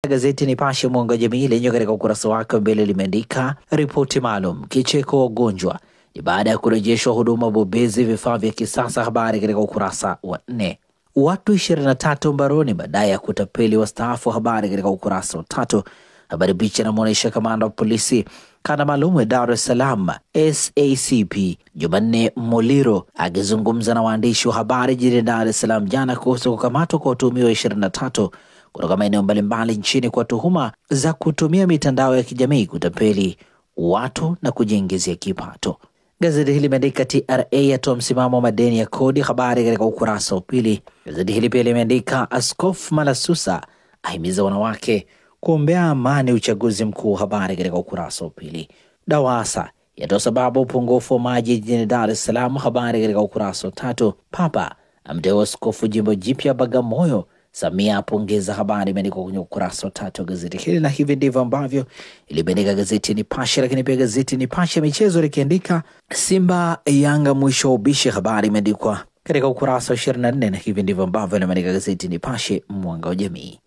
Gazeti Nipashe mwanga wa jamii lenye katika ukurasa wake mbele limeandika ripoti maalum kicheko wagonjwa ni baada ya kurejeshwa huduma bobezi vifaa vya kisasa. Habari katika ukurasa wa 4. Watu 23 mbaroni baadaye ya kutapeli wastaafu. Habari katika ukurasa wa 3. Habari picha inamuonyesha kamanda wa polisi kanda maalum ya Dar es Salaam SACP Jumanne Muliro akizungumza na waandishi wa habari jijini Dar es Salaam jana kuhusu kukamatwa kwa watuhumiwa 23 kutoka maeneo mbalimbali nchini kwa tuhuma za kutumia mitandao ya kijamii kutapeli watu na kujiingizia kipato. Gazeti hili limeandika TRA yatoa msimamo wa madeni ya kodi. Habari katika ukurasa wa 2. Gazeti hili pia limeandika Askofu Malasusa ahimiza wanawake kuombea amani uchaguzi mkuu. Habari katika ukurasa wa 2. DAWASA yatoa sababu upungufu wa maji jijini Dar es Salaam. Habari katika ukurasa wa 3. Papa amteua askofu jimbo jipya Bagamoyo. Samia apongeza. Habari imeandikwa kwenye ukurasa wa 3 wa gazeti hili, na hivi ndivyo ambavyo iliandika gazeti Nipashe. Lakini pia gazeti Nipashe michezo likiandika Simba Yanga mwisho wa ubishi. Habari imeandikwa katika ukurasa wa 24, na hivi ndivyo ambavyo iliandika gazeti Nipashe mwanga wa jamii.